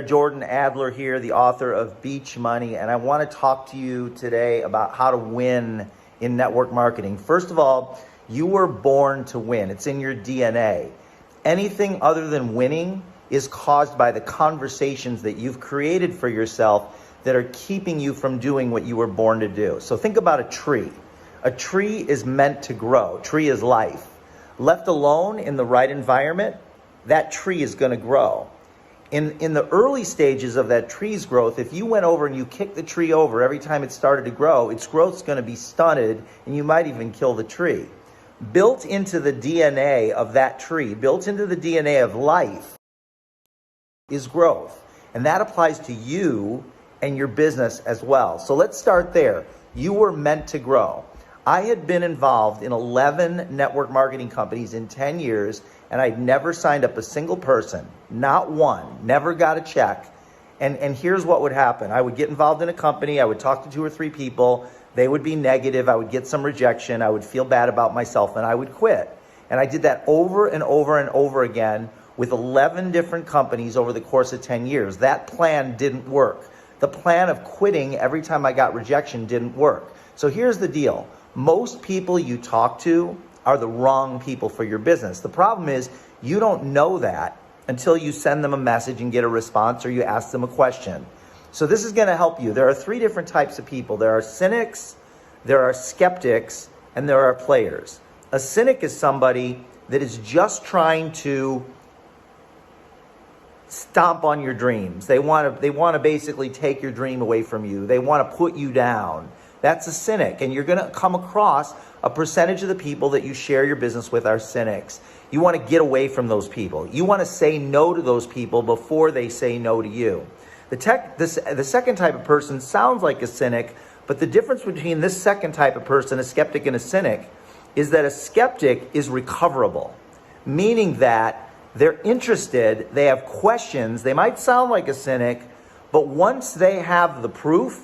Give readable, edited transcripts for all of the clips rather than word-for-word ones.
Jordan Adler here, the author of Beach Money, and I want to talk to you today about how to win in network marketing. First of all, you were born to win. It's in your DNA. Anything other than winning is caused by the conversations that you've created for yourself that are keeping you from doing what you were born to do. So think about a tree. A tree is meant to grow. Tree is life. Left alone in the right environment, that tree is going to grow. In the early stages of that tree's growth, if you went over and you kicked the tree over every time it started to grow, its growth's going to be stunted and you might even kill the tree. Built into the DNA of that tree, built into the DNA of life is growth. And that applies to you and your business as well. So let's start there. You were meant to grow. I had been involved in 11 network marketing companies in 10 years, and I'd never signed up a single person, not one, never got a check. And here's what would happen. I would get involved in a company, I would talk to 2 or 3 people, they would be negative, I would get some rejection, I would feel bad about myself, and I would quit. And I did that over and over and over again with 11 different companies over the course of 10 years. That plan didn't work. The plan of quitting every time I got rejection didn't work. So here's the deal. Most people you talk to are the wrong people for your business. The problem is you don't know that until you send them a message and get a response or you ask them a question. So this is going to help you. There are 3 different types of people. There are cynics, there are skeptics, and there are players. A cynic is somebody that is just trying to stomp on your dreams. They want to basically take your dream away from you. They want to put you down. That's a cynic, and you're going to come across a percentage of the people that you share your business with are cynics. You want to get away from those people. You want to say no to those people before they say no to you. The second type of person sounds like a cynic, but the difference between this second type of person, a skeptic and a cynic, is that a skeptic is recoverable, meaning that they're interested, they have questions, they might sound like a cynic, but once they have the proof,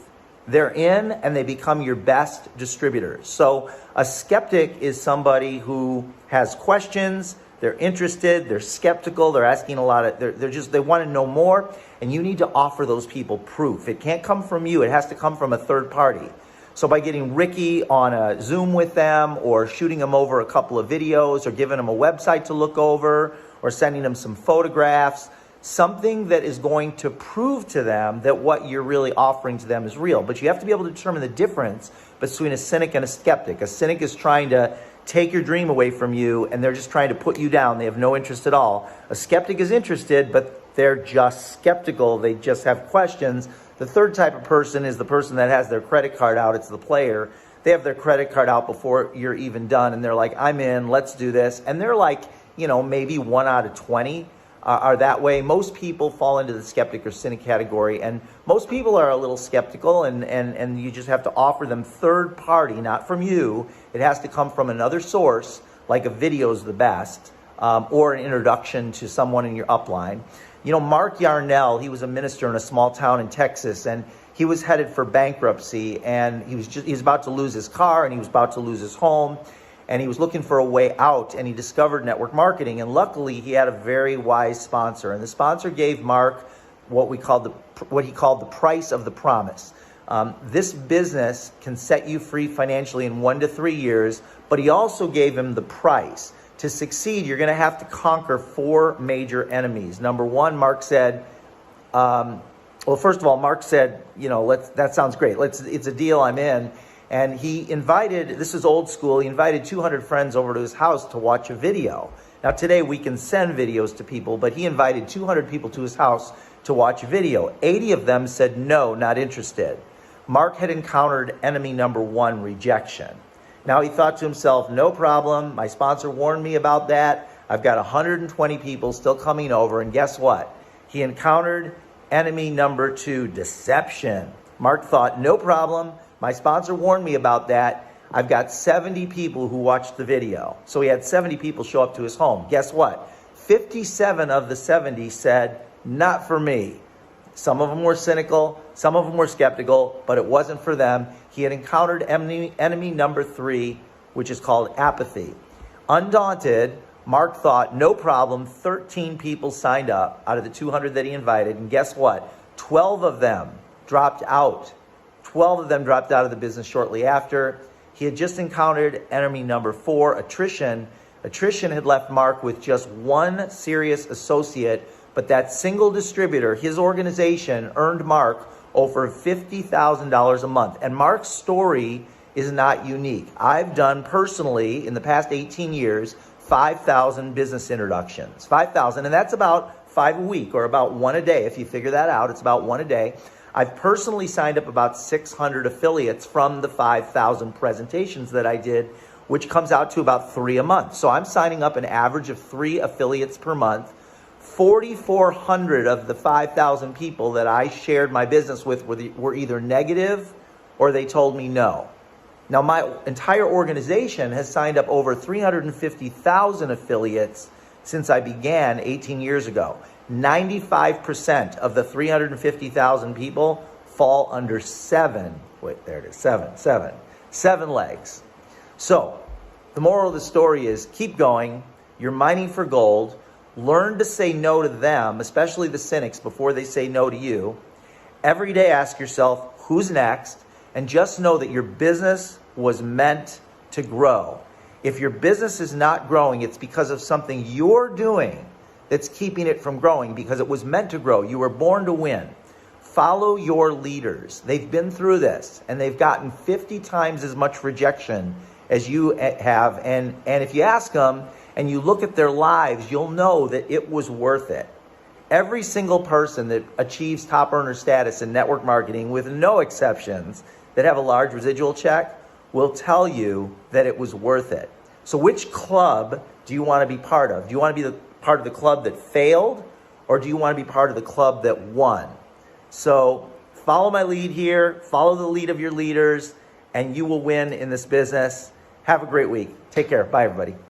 they're in and they become your best distributors. So a skeptic is somebody who has questions, they're interested, they're skeptical, they're asking a lot of, they want to know more, and you need to offer those people proof. It can't come from you, it has to come from a third party. So by getting Ricky on a Zoom with them, or shooting them over a couple of videos, or giving them a website to look over, or sending them some photographs, something that is going to prove to them that what you're really offering to them is real. But you have to be able to determine the difference between a cynic and a skeptic. A cynic is trying to take your dream away from you, and they're just trying to put you down. They have no interest at all. A skeptic is interested, but they're just skeptical. They just have questions. The third type of person is the person that has their credit card out. It's the player. They have their credit card out before you're even done, and they're like, I'm in, let's do this. And they're like, maybe 1 out of 20 are that way. Most people fall into the skeptic or cynic category, and most people are a little skeptical, and you just have to offer them third party, not from you. It has to come from another source, like a video is the best, or an introduction to someone in your upline. Mark Yarnell, he was a minister in a small town in Texas, and he was headed for bankruptcy, and he was about to lose his car, and he was about to lose his home. And he was looking for a way out, and he discovered network marketing. And luckily, he had a very wise sponsor. And the sponsor gave Mark what he called the price of the promise. This business can set you free financially in 1 to 3 years, but he also gave him the price. To succeed, you're going to have to conquer 4 major enemies. Number 1, Mark said, first of all, Mark said, that sounds great. It's a deal, I'm in. And he invited, this is old school, he invited 200 friends over to his house to watch a video. Now today we can send videos to people, but he invited 200 people to his house to watch a video. 80 of them said no, not interested. Mark had encountered enemy number 1, rejection. Now he thought to himself, no problem, my sponsor warned me about that. I've got 120 people still coming over, and guess what? He encountered enemy number 2, deception. Mark thought, no problem. My sponsor warned me about that. I've got 70 people who watched the video. So he had 70 people show up to his home. Guess what? 57 of the 70 said, not for me. Some of them were cynical, some of them were skeptical, but it wasn't for them. He had encountered enemy number 3, which is called apathy. Undaunted, Mark thought, no problem, 13 people signed up out of the 200 that he invited, and guess what? 12 of them dropped out. 12 of them dropped out of the business shortly after. He had just encountered enemy number 4, attrition. Attrition had left Mark with just one serious associate, but that single distributor, his organization, earned Mark over $50,000 a month. And Mark's story is not unique. I've done personally, in the past 18 years, 5,000 business introductions. 5,000, and that's about 5 a week, or about 1 a day. If you figure that out, it's about 1 a day. I've personally signed up about 600 affiliates from the 5,000 presentations that I did, which comes out to about 3 a month. So I'm signing up an average of 3 affiliates per month. 4,400 of the 5,000 people that I shared my business with were either negative or they told me no. Now, my entire organization has signed up over 350,000 affiliates since I began 18 years ago. 95% of the 350,000 people fall under 7 legs. So, the moral of the story is keep going. You're mining for gold. Learn to say no to them, especially the cynics, before they say no to you. Every day ask yourself, who's next? And just know that your business was meant to grow. If your business is not growing, it's because of something you're doing that's keeping it from growing, because it was meant to grow. You were born to win. Follow your leaders. They've been through this, and they've gotten 50 times as much rejection as you have. And if you ask them and you look at their lives, you'll know that it was worth it. Every single person that achieves top earner status in network marketing, with no exceptions, that have a large residual check, will tell you that it was worth it. So which club do you want to be part of? Do you want to be part of the club that failed, or do you want to be part of the club that won? So follow my lead here, follow the lead of your leaders, and you will win in this business. Have a great week. Take care. Bye, everybody.